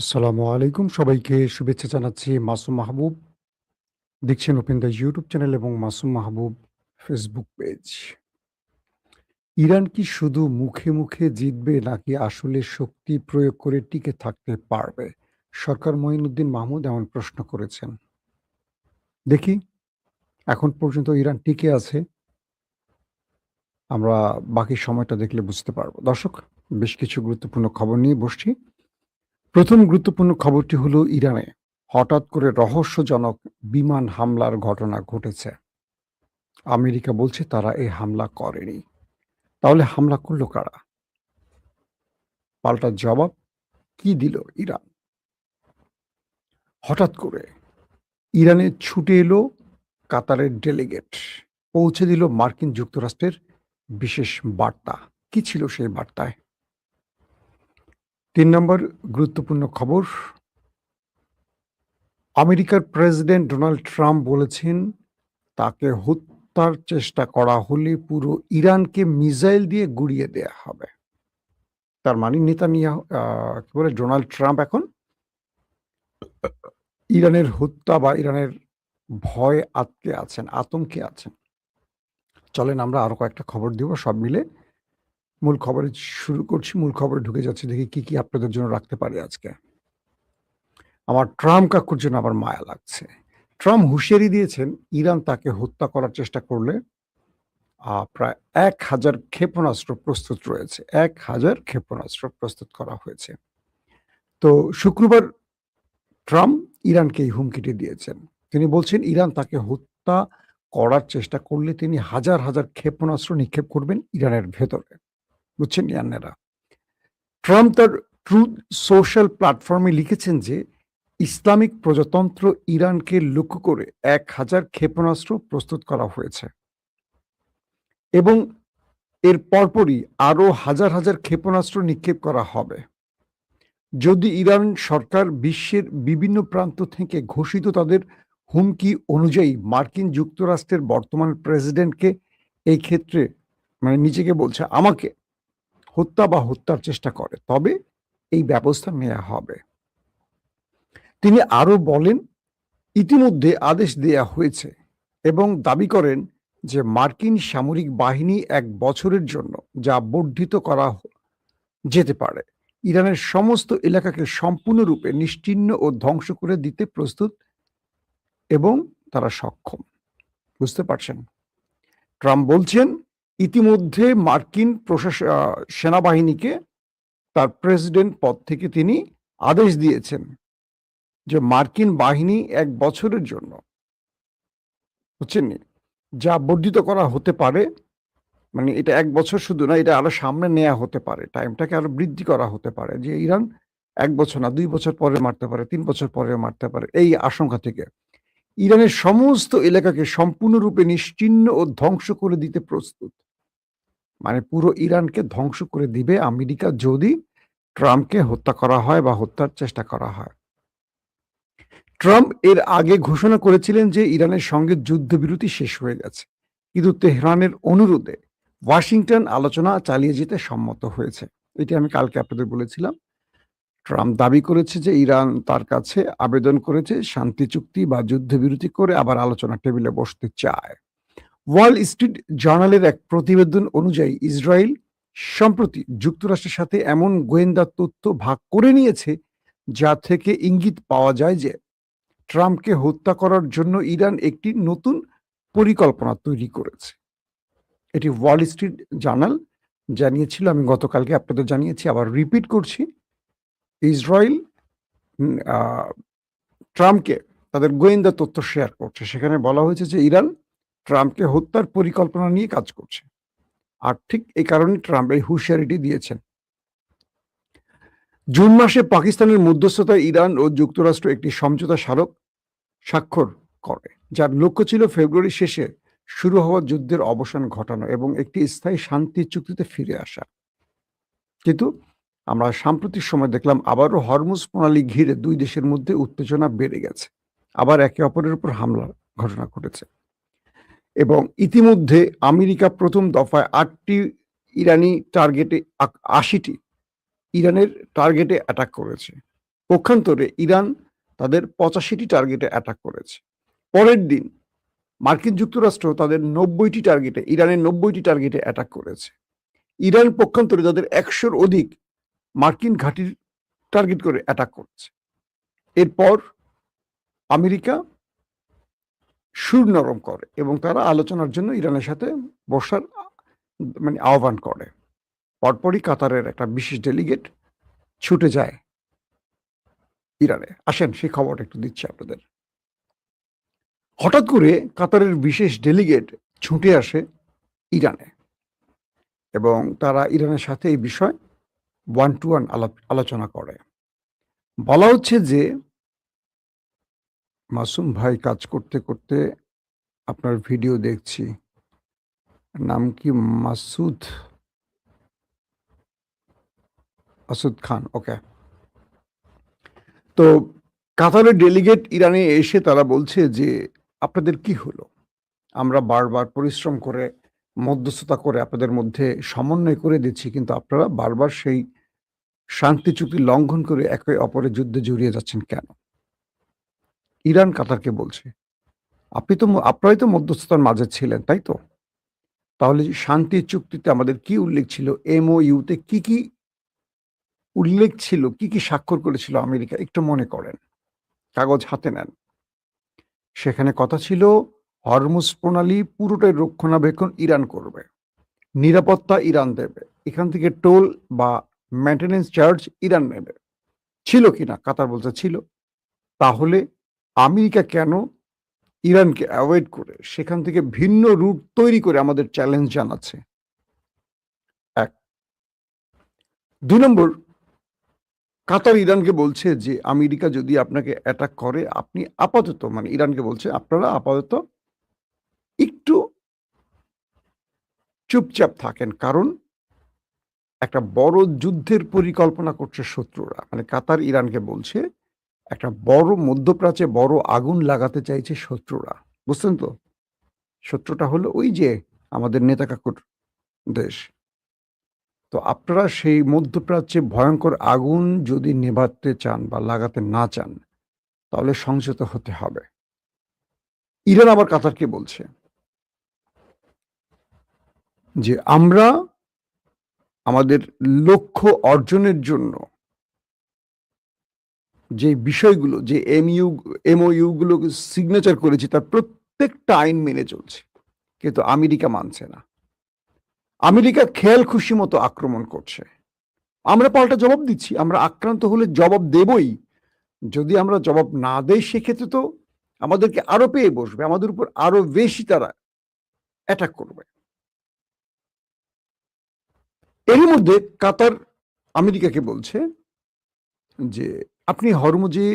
আসসালামু আলাইকুম। সবাইকে শুভেচ্ছা জানাচ্ছি। মাসুম মাহবুব। দেখছেন ওপেন দ্য ইউটিউব চ্যানেল এবং মাসুম মাহবুব ফেসবুক পেজ। ইরান কি শুধু মুখে, মুখে জিতবে নাকি আসলে শক্তি প্রয়োগ করে টিকে থাকতে পারবে? সরকার মঈনুদ্দিন মাহমুদ এমন প্রশ্ন করেছেন। দেখি এখন পর্যন্ত ইরান টিকে আছে। আমরা বাকি সময়টা দেখলে বুঝতে পারব। দর্শক, বেশ কিছু গুরুত্বপূর্ণ খবর নিয়ে বসছি। প্রথম গুরুত্বপূর্ণ খবরটি হলো ইরানে হঠাৎ করে রহস্যজনক বিমান হামলার ঘটনা ঘটেছে। আমেরিকা বলছে তারা এই হামলা করেনি। তাহলে হামলা করল কারা? পাল্টা জবাব কি দিল ইরান? হঠাৎ করে ইরানে ছুটে এলো কাতারের ডেলিগেট। পৌঁছে দিল মার্কিন যুক্তরাষ্ট্রের বিশেষ বার্তা। কি ছিল সেই বার্তায়? ৩ নম্বর গুরুত্বপূর্ণ খবর, আমেরিকার প্রেসিডেন্ট ডোনাল্ড ট্রাম্প বলেছেন তাকে হত্যার চেষ্টা করা হলে পুরো ইরানকে মিসাইল দিয়ে গুঁড়িয়ে দেয়া হবে। তার মানে নেতানিয়াহু কি বলে ডোনাল্ড ট্রাম্প এখন ইরানের হত্যা বা ইরানের ভয়ে আটকে আছেন, আতঙ্কে আছেন। চলেন আমরা আরো কয়েকটা খবর দিব সব মিলে। মূল খবরে শুরু করছি, মূল খবরে ঢুকে যাচ্ছি দেখি কি আপনাদের জন্য রাখতে পারি আজকে। আমার ট্রাম্প কাকুর জন্য আবার মায়া লাগছে। ট্রাম্প হুঁশিয়ারি দিয়েছেন ইরান তাকে হত্যা করার চেষ্টা করলে প্রায় ১,০০০ ক্ষেপণাস্ত্র প্রস্তুত রয়েছে। ১,০০০ ক্ষেপণাস্ত্র প্রস্তুত করা হয়েছে। তো শুক্রবার ট্রাম্প ইরানকে এই হুমকিটি দিয়েছেন। তিনি বলছেন ইরান তাকে হত্যা করার চেষ্টা করলে তিনি হাজার, হাজার ক্ষেপণাস্ত্র নিক্ষেপ করবেন ইরানের ভেতরে। বুঝছেন ইয়ান্নেরা? ট্রাম্প তার ট্রুথ সোশ্যাল প্ল্যাটফর্মে লিখেছেন যে ইসলামিক প্রজাতন্ত্র ইরানকে লক্ষ্য করে ১,০০০ ক্ষেপণাস্ত্র প্রস্তুত করা হয়েছে এবং এর পরপরই আরো হাজার, হাজার ক্ষেপণাস্ত্র নিক্ষেপ করা হবে। যদি ইরান সরকার বিশ্বের বিভিন্ন প্রান্ত থেকে ঘোষিত তাদের হুমকি অনুযায়ী মার্কিন যুক্তরাষ্ট্রের বর্তমান প্রেসিডেন্টকে এই ক্ষেত্রে মানে নিজেকে বলছে আমাকে হত্যা বা হত্যার চেষ্টা করে, তবে এই ব্যবস্থা নেওয়া হবে। তিনি আরো বলেন ইতিমধ্যে আদেশ দেয়া হয়েছে এবং দাবি করেন যে মার্কিন সামরিক বাহিনী ১ বছরের জন্য যা বর্ধিত করা যেতে পারে ইরানের সমস্ত এলাকাকে সম্পূর্ণরূপে নিশ্চিহ্ন ও ধ্বংস করে দিতে প্রস্তুত এবং তারা সক্ষম। বুঝতে পারছেন? ট্রাম্প বলছেন ইতিমধ্যে মার্কিন সেনাবাহিনীকে তার প্রেসিডেন্ট পদ থেকে তিনি আদেশ দিয়েছেন যে মার্কিন বাহিনী ১ বছরের জন্য, বুঝছেন, যা বর্ধিত করা হতে পারে, মানে এটা ১ বছর শুধু না, এটা আরো সামনে নেয়া হতে পারে, টাইমটাকে আরো বৃদ্ধি করা হতে পারে যে ইরান ১ বছর না ২ বছর পরে মারতে পারে, ৩ বছর পরে মারতে পারে। এই আশঙ্কা থেকে ইরানের সমস্ত এলাকাকে সম্পূর্ণরূপে নিশ্চিহ্ন ও ধ্বংস করে দিতে প্রস্তুত। মানে পুরো ইরানকে ধ্বংস করে দিবে আমেরিকা যদি ট্রাম্পকে হত্যা করা হয় বা হত্যার চেষ্টা করা হয়। ট্রাম্প এর আগে ঘোষণা করেছিলেন যে ইরানের সঙ্গে যুদ্ধবিরতি শেষ হয়ে গেছে, কিন্তু তেহরানের অনুরোধে ওয়াশিংটন আলোচনা চালিয়ে যেতে সম্মত হয়েছে। এটি আমি কালকে আপনাদের বলেছিলাম। ট্রাম্প দাবি করেছে যে ইরান তার কাছে আবেদন করেছে শান্তি চুক্তি বা যুদ্ধবিরতি করে আবার আলোচনা টেবিলে বসতে চায়। ওয়াল স্ট্রিট জার্নালের এক প্রতিবেদন অনুযায়ী ইসরায়েল সম্প্রতি যুক্তরাষ্ট্রের সাথে এমন গোয়েন্দা তথ্য ভাগ করে নিয়েছে যা থেকে ইঙ্গিত পাওয়া যায় যে ট্রাম্পকে হত্যা করার জন্য ইরান একটি নতুন পরিকল্পনা তৈরি করেছে। এটি ওয়াল স্ট্রিট জার্নাল জানিয়েছিল। আমি গতকালকে আপনাদের জানিয়েছি, আবার রিপিট করছি। ইসরায়েল ট্রাম্পকে তাদের গোয়েন্দা তথ্য শেয়ার করছে। সেখানে বলা হয়েছে যে ইরান ট্রাম্পকে হত্যার পরিকল্পনা নিয়ে কাজ করছে। আর ঠিক এই কারণে ট্রাম্প এই হুঁশিয়ারিটি দিয়েছেন। জুন মাসে পাকিস্তানের মধ্যস্থতায় ইরান ও যুক্তরাষ্ট্র একটি সমঝোতা স্বাক্ষর করে, যার লক্ষ্য ছিল ফেব্রুয়ারি শেষে শুরু হওয়া যুদ্ধের অবসান ঘটানো এবং একটি স্থায়ী শান্তি চুক্তিতে ফিরে আসা। কিন্তু আমরা সাম্প্রতিক সময় দেখলাম আবারও হরমুজ প্রণালী ঘিরে দুই দেশের মধ্যে উত্তেজনা বেড়ে গেছে, আবার একে অপরের উপর হামলার ঘটনা ঘটেছে এবং ইতিমধ্যে আমেরিকা প্রথম দফায় ৮টি ইরানি টার্গেটে ৮০টি ইরানের টার্গেটে অ্যাটাক করেছে। পক্ষান্তরে ইরান তাদের 85টি টার্গেটে অ্যাটাক করেছে। পরের দিন মার্কিন যুক্তরাষ্ট্র তাদের 90টি টার্গেটে, ইরানের 90টি টার্গেটে অ্যাটাক করেছে। ইরান পক্ষান্তরে তাদের 100-র অধিক মার্কিন ঘাঁটির টার্গেট করে অ্যাটাক করেছে। এরপর আমেরিকা সুর নরম করে এবং তারা আলোচনার জন্য ইরানের সাথে বসার আহ্বান করে। পরপরই কাতারের একটা বিশেষ ডেলিগেট ছুটে যায় ইরানে। আসেন সেই খবরটা একটু দিচ্ছি আপনাদের। হঠাৎ করে কাতারের বিশেষ ডেলিগেট ছুটে আসে ইরানে এবং তারা ইরানের সাথে এই বিষয় 1-to-1 আলোচনা করে। বলা হচ্ছে যে মাসুম ভাই কাজ করতে করতে আপনার ভিডিও দেখছি, নাম কি? মাসুদ খান, ওকে। তো কাতারের ডেলিগেট ইরানে এসে তারা বলছে যে আপনাদের কি হলো? আমরা বারবার পরিশ্রম করে মধ্যস্থতা করে আপনাদের মধ্যে সমন্বয় করে দিচ্ছি, কিন্তু আপনারা বারবার সেই শান্তি চুক্তি লঙ্ঘন করে একে অপরের যুদ্ধে জড়িয়ে যাচ্ছেন কেন? ইরান কাতারকে বলছে আপনারাই তো মধ্যস্থতার মাঝে ছিলেন, তাই তো? তাহলে শান্তি চুক্তিতে আমাদের কি উল্লেখ ছিল? MOU-তে কি কি উল্লেখ ছিল, কি কি স্বাক্ষর করেছিল আমেরিকা? একটু মনে করেন, কাগজ হাতে নেন। সেখানে কথা ছিল হরমুজ প্রণালী পুরোটাই রক্ষণাবেক্ষণ ইরান করবে, নিরাপত্তা ইরান দেবে, এখান থেকে টোল বা মেইনটেনেন্স চার্জ ইরান নেবে। ছিল কিনা? কাতার বলছে ছিল। তাহলে আমেরিকা কেন ইরানকে অ্যাভয়েড করে সেখান থেকে ভিন্ন রুট তৈরি করে আমাদের চ্যালেঞ্জ জানাচ্ছে? 1। 2 নম্বর, কাতার ইরানকে বলছে যে আমেরিকা যদি আপনাকে অ্যাটাক করে আপনি আপাতত, ইরানকে বলছে আপনারা আপাতত একটু চুপচাপ থাকেন, কারণ একটা বড় যুদ্ধের পরিকল্পনা করছে শত্রুরা। কাতার ইরানকে বলছে একটা বড় মধ্যপ্রাচ্যে বড় আগুন লাগাতে চাইছে শত্রুরা। বুঝছেন তো? শত্রুটা হলো ওই যে আমাদের নেতা কাকুর দেশ। তো আপনারা সেই মধ্যপ্রাচ্যে ভয়ঙ্কর আগুন যদি নেভাতে চান বা লাগাতে না চান, তাহলে সংযত হতে হবে। ইরান আবার কাতারকে বলছে যে আমরা আমাদের লক্ষ্য অর্জনের জন্য যে বিষয়গুলো, যে MOU গুলো সিগনেচার করেছি তার প্রত্যেকটা আইন মেনে চলছে, কিন্তু আমেরিকা মানছে না। আমেরিকা খেয়াল খুশি মতো আক্রমণ করছে। আমরা পাল্টা জবাব দিচ্ছি, আমরা আক্রান্ত হলে জবাব দেবই। যদি আমরা জবাব না দেই সেক্ষেত্রে তো আমাদেরকে আরো পেয়ে বসবে, আমাদের উপর আরো বেশি তারা অ্যাটাক করবে। এরই মধ্যে কাতার আমেরিকাকে বলছে যে আপনি হরমুজে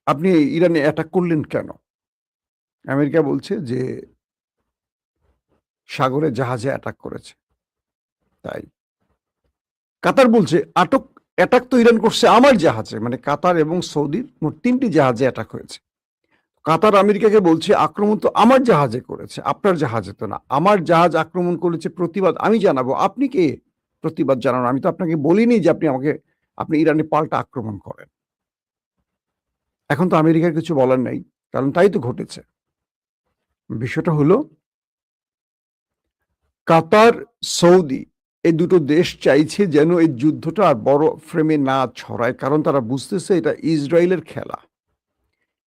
আপনি ইরানে অ্যাটাক করলেন কেন? আমেরিকা বলছে যে সাগরে জাহাজে অ্যাটাক করেছে তাই। কাতার বলছে অ্যাটাক তো ইরান করছে আমার জাহাজে, কাতার এবং সৌদির মোট 3টি জাহাজে অ্যাটাক হয়েছে। কাতার আমেরিকাকে বলছে আক্রমণ তো আমার জাহাজে করেছে, আপনার জাহাজে তো না। আমার জাহাজ আক্রমণ করেছে, প্রতিবাদ আমি জানাবো। আপনি কে প্রতিবাদ জানানো? আমি তো আপনাকে বলিনি যে আপনি ইরানে পাল্টা আক্রমণ করেন। এখন তো আমেরিকার কিছু বলার নাই, কারণ তাই তো ঘটেছে। বিষয়টা হলো কাতার, সৌদি এই দুটো দেশ চাইছে যেন এই যুদ্ধটা আর বড় ফ্রেমে না ছড়ায়, কারণ তারা বুঝতেছে এটা ইসরায়েলের খেলা।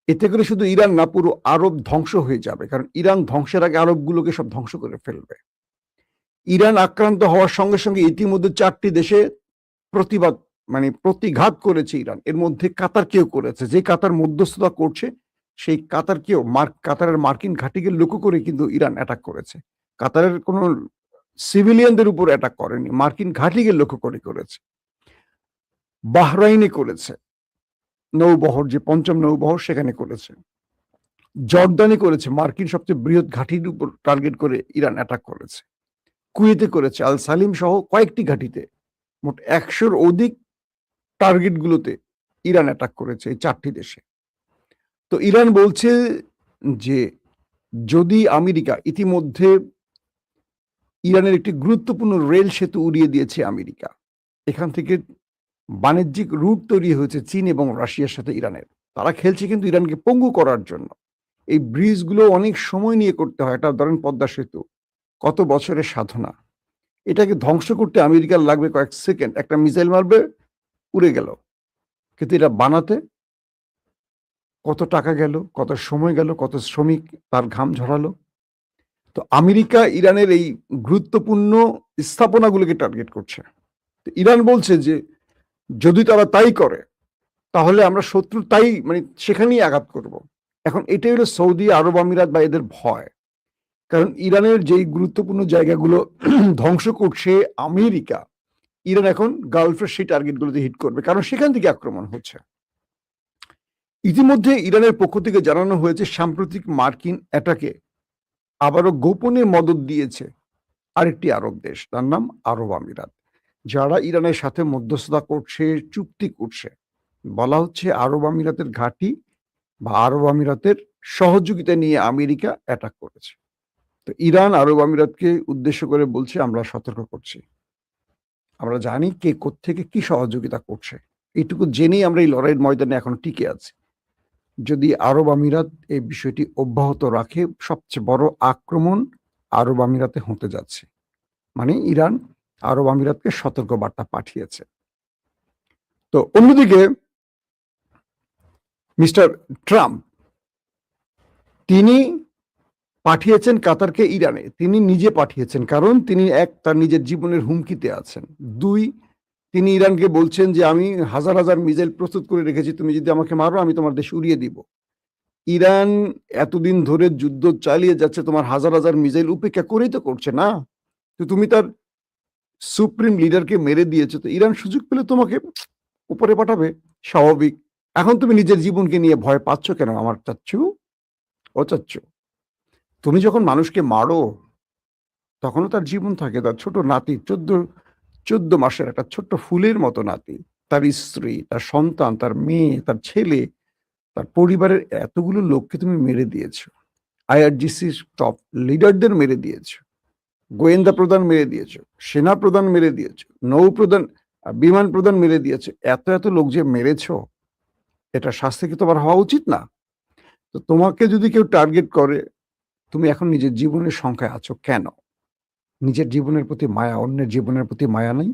এতে করে শুধু ইরান না, পুরো আরব ধ্বংস হয়ে যাবে, কারণ ইরান ধ্বংসের আগে আরবগুলোকে সব ধ্বংস করে ফেলবে। ইরান আক্রান্ত হওয়ার সঙ্গে সঙ্গে ইতিমধ্যে 4টি দেশে প্রতিবাদ প্রতিঘাত করেছে ইরান। এর মধ্যে কাতারকেও করেছে। যে কাতার মধ্যস্থতা করছে সেই কাতারের মার্কিন ঘাঁটিকে লক্ষ্য করে কিন্তু ইরান অ্যাটাক করেছে। কাতারের কোনো সিভিলিয়ানদের উপর অ্যাটাক করেনি, মার্কিন ঘাঁটিকে লক্ষ্য করে করেছে। বাহরাইনে করেছে, নৌবহর, যে 5ম নৌবহর সেখানে করেছে। জর্দানে করেছে, মার্কিন সবচেয়ে বৃহৎ ঘাঁটির উপর টার্গেট করে ইরান অ্যাটাক করেছে। কুয়েতে করেছে, আল সালিম সহ কয়েকটি ঘাঁটিতে মোট 100-র অধিক টার্গেটগুলোতে ইরান অ্যাটাক করেছে এই 4টি দেশে। তো ইরান বলছে যে যদি আমেরিকা, ইতিমধ্যে ইরানের একটি গুরুত্বপূর্ণ রেল সেতু উড়িয়ে দিয়েছে আমেরিকা, এখান থেকে বাণিজ্যিক রুট তৈরি হয়েছে চীন এবং রাশিয়ার সাথে ইরানের। তারা খেলছে কিন্তু ইরানকে পঙ্গু করার জন্য। এই ব্রিজগুলো অনেক সময় নিয়ে করতে হয়। এটা ধরেন পদ্মা সেতু, কত বছরের সাধনা। এটাকে ধ্বংস করতে আমেরিকার লাগবে কয়েক সেকেন্ড। একটা মিসাইল মারবে, উড়ে গেল। কিন্তু এটা বানাতে কত টাকা গেল, কত সময় গেল, কত শ্রমিক তার ঘাম ঝরালো। তো আমেরিকা ইরানের এই গুরুত্বপূর্ণ স্থাপনাগুলোকে টার্গেট করছে। তো ইরান বলছে যে যদি তারা তাই করে তাহলে আমরা শত্রু তাই মানে সেখানেই আঘাত করব। এখন এটাই হলো সৌদি আরব আমিরাত বা এদের ভয়। কারণ ইরানের যেই গুরুত্বপূর্ণ জায়গাগুলো ধ্বংস করছে আমেরিকা, ইরান এখন গালফের সেই টার্গেটগুলোতে হিট করবে, কারণ সেখান থেকে আক্রমণ হচ্ছে। ইতিমধ্যে ইরানের পক্ষ থেকে জানানো হয়েছে সাম্প্রতিক মার্কিন অ্যাটাকে আবারও গোপনে মদত দিয়েছে আরেকটি আরব দেশ, তার নাম আরব আমিরাত, যারা ইরানের সাথে মধ্যস্থতা করছে, চুক্তি করছে। বলা হচ্ছে আরব আমিরাতের ঘাঁটি বা আরব আমিরাতের সহযোগিতা নিয়ে আমেরিকা অ্যাটাক করেছে। তো ইরান আরব আমিরাতকে উদ্দেশ্য করে বলছে আমরা সতর্ক করছি, আমরা জানি কে কোত্থেকে কি সহযোগিতা করছে। এইটুকু জেনেই আমরা এই লড়াইয়ের ময়দানে এখনো টিকে আছি। যদি আরব আমিরাত এই বিষয়টি অব্যাহত রাখে, সবচেয়ে বড় আক্রমণ আরব আমিরাতে হতে যাচ্ছে। মানে ইরান আরব আমিরাতকে সতর্ক বার্তা পাঠিয়েছে। তো অন্যদিকে মিস্টার ট্রাম্প তিনি পাঠিয়েছেন কাতারকে ইরানে। তিনি নিজে পাঠিয়েছেন, কারণ তিনি এক তার নিজের জীবনের হুমকিতে আছেন। দুই, তিনি ইরানকে বলছেন যে আমি হাজার হাজার মিসাইল প্রস্তুত করে রেখেছি, তুমি যদি আমাকে মারো আমি তোমার দেশ উড়িয়ে দিব। ইরান এতদিন ধরে যুদ্ধ চালিয়ে যাচ্ছে, তোমার হাজার হাজার মিসাইল উপেক্ষা করেই তো করছে না। তো তুমি তার সুপ্রিম লিডারকে মেরে দিয়েছো, তো ইরান সুযোগ পেলে তোমাকে উপরে পাঠাবে, স্বাভাবিক। এখন তুমি নিজের জীবনকে নিয়ে ভয় পাচ্ছ কেন আমার চাচ্ছু? ও চাচ্ছু, তুমি যখন মানুষকে মারো তখনও তার জীবন থাকে। তার ছোট নাতি, 14 মাসের একটা ছোট্ট ফুলের মতো নাতি, তার স্ত্রী, তার সন্তান, তার মেয়ে, তার ছেলে, তার পরিবারের এতগুলো লোককে তুমি মেরে দিয়েছো। আইআরজিসির টপ লিডারদের মেরে দিয়েছো, গোয়েন্দা প্রধান মেরে দিয়েছো, সেনা প্রধান মেরে দিয়েছো, নৌ প্রধান, বিমান প্রধান মেরে দিয়েছো। এত এত লোক যে মেরেছো, এটা শাস্তি কি তোমার হওয়া উচিত না? তো তোমাকে যদি কেউ টার্গেট করে, তুমি এখন নিজের জীবনের সংখ্যায় আছো কেন? নিজের জীবনের প্রতি মায়া, অন্যের জীবনের প্রতি মায়া নাই?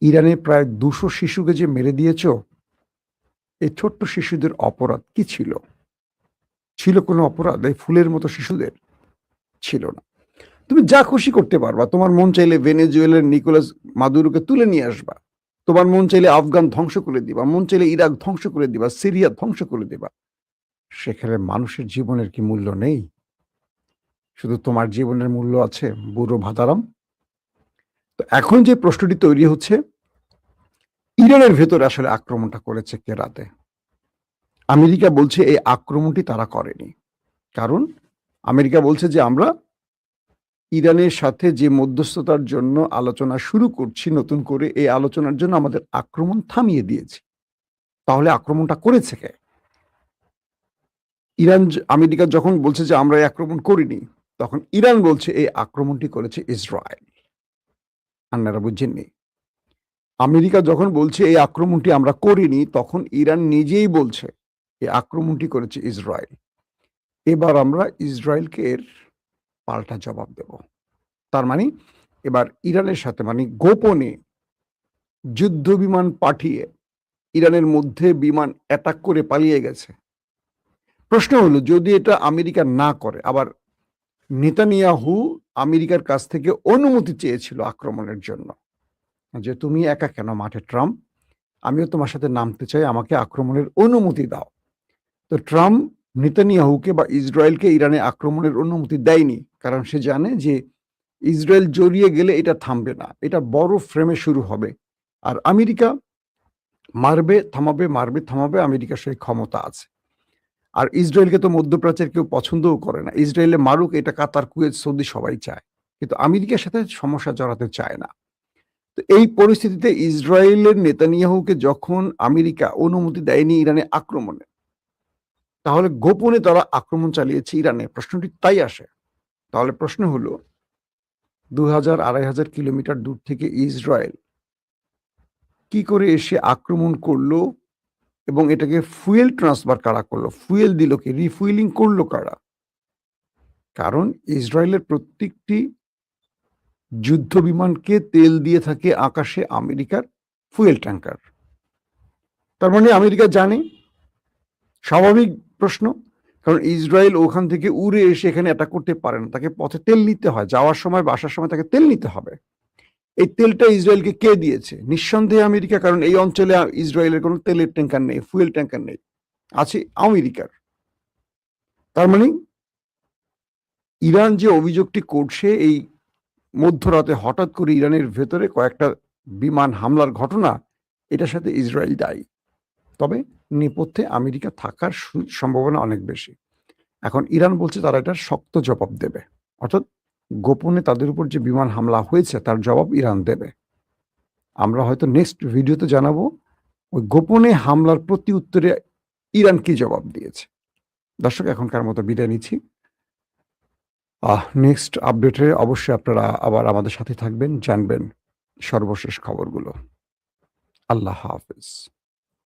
ইরানে প্রায় 200 শিশুকে যে মেরে দিয়েছ, এই ছোট্ট শিশুদের অপরাধ কি ছিল? ছিল কোনো অপরাধ এই ফুলের মতো শিশুদের? ছিল না। তুমি যা খুশি করতে পারবা। তোমার মন চাইলে ভেনেজুয়েলার নিকোলাস মাদুরোকে তুলে নিয়ে আসবা। তোমার মন চাইলে আফগান ধ্বংস করে দিবা, মন চাইলে ইরাক ধ্বংস করে দিবা, সিরিয়া ধ্বংস করে দিবা। সেখানে মানুষের জীবনের কি মূল্য নেই? শুধু তোমার জীবনের মূল্য আছে, বুড়ো ভাতারাম। তো এখন যে প্রশ্নটি তৈরি হচ্ছে, ইরানের ভেতরে আসলে আক্রমণটা করেছে কে রাতে? আমেরিকা বলছে এই আক্রমণটি তারা করেনি। কারণ আমেরিকা বলছে যে আমরা ইরানের সাথে যে মধ্যস্থতার জন্য আলোচনা শুরু করছি নতুন করে, এই আলোচনার জন্য আমাদের আক্রমণ থামিয়ে দিয়েছি। তাহলে আক্রমণটা করেছে কে? আমেরিকা যখন বলছে যে আমরা এই আক্রমণ করিনি, তখন ইরান বলছে এই আক্রমণটি করেছে ইসরায়েল। আপনারা বুঝছেননি? আমেরিকা যখন বলছে এই আক্রমণটি আমরা করিনি, তখন ইরান নিজেই বলছে এই আক্রমণটি করেছে ইসরায়েল। এবার আমরা ইসরায়েলকে এর পাল্টা জবাব দেব। তার মানে এবার ইরানের সাথে মানে গোপনে যুদ্ধ বিমান পাঠিয়ে ইরানের মধ্যে বিমান অ্যাটাক করে পালিয়ে গেছে। প্রশ্ন হলো, যদি এটা আমেরিকা না করে, আবার নেতানিয়াহু আমেরিকার কাছ থেকে অনুমতি চেয়েছিল আক্রমণের জন্য, যে তুমি একা কেন মাঠে ট্রাম্প, আমিও তোমার সাথে নামতে চাই, আমাকে আক্রমণের অনুমতি দাও। তো ট্রাম্প নেতানিয়াহুকে বা ইসরায়েলকে ইরানে আক্রমণের অনুমতি দেয়নি, কারণ সে জানে যে ইসরায়েল জড়িয়ে গেলে এটা থামবে না, এটা বড় ফ্রেমে শুরু হবে। আর আমেরিকা মারবে থামাবে, মারবে থামাবে, আমেরিকার সেই ক্ষমতা আছে। আর ইসরায়েলকে তো মধ্যপ্রাচ্যের কেউ পছন্দও করে না। ইসরায়েলে মারুক, এটা কাতার, কুয়েত, সৌদি সবাই চায়, কিন্তু আমেরিকার সাথে সমস্যা জড়াতে চায় না। তো এই পরিস্থিতিতে ইসরায়েলের নেতানিয়াহুকে যখন আমেরিকা অনুমতি দেয়নি ইরানে আক্রমণে, তাহলে গোপনে তারা আক্রমণ চালিয়েছে ইরানে। প্রশ্নটি তাই আসে। তাহলে প্রশ্ন হলো, 2000-2500 কিলোমিটার দূর থেকে ইসরায়েল কি করে এসে আক্রমণ করলো এবং এটাকে ফুয়েল ট্রান্সফার কারা করলো? ফুয়েল দিল কে? রিফুয়েলিং করলো কারা? কারণ ইসরায়েলের প্রত্যেকটি যুদ্ধ বিমানকে তেল দিয়ে থাকে আকাশে আমেরিকার ফুয়েল ট্যাঙ্কার। তার মানে আমেরিকা জানে, স্বাভাবিক প্রশ্ন, কারণ ইসরায়েল ওখান থেকে উড়ে এসে এখানে অ্যাটাক করতে পারে না, তাকে পথে তেল নিতে হয়, যাওয়ার সময় বা আসার সময় তাকে তেল নিতে হবে। এই তেলটা ইসরায়েলকে কে দিয়েছে? নিঃসন্দেহে আমেরিকা, কারণ এই অঞ্চলে ইসরায়েলের কোনো তেলের ট্যাঙ্কার নেই, ফুয়েল ট্যাঙ্কার নেই, আছে আমেরিকার। তার মানে ইরান যে অভিযোগটি করছে, এই মধ্যরাতে হঠাৎ করে ইরানের ভেতরে কয়েকটা বিমান হামলার ঘটনা, এটার সাথে ইসরায়েল দায়ী। তবে নেপথ্যে আমেরিকা থাকার সম্ভাবনা অনেক বেশি। এখন ইরান বলছে তারা এটার শক্ত জবাব দেবে, অর্থাৎ গোপনে তাদের উপর যে বিমান হামলা হয়েছে তার জবাব ইরান দেবে। আমরা হয়তো নেক্সট ভিডিওতে জানাবো ওই গোপনে হামলার প্রতি উত্তরে ইরান কি জবাব দিয়েছে। দর্শক, এখনকার মতো বিদায় নিচ্ছি। নেক্সট আপডেটে অবশ্যই আপনারা আবার আমাদের সাথে থাকবেন, জানবেন সর্বশেষ খবরগুলো। আল্লাহ হাফেজ।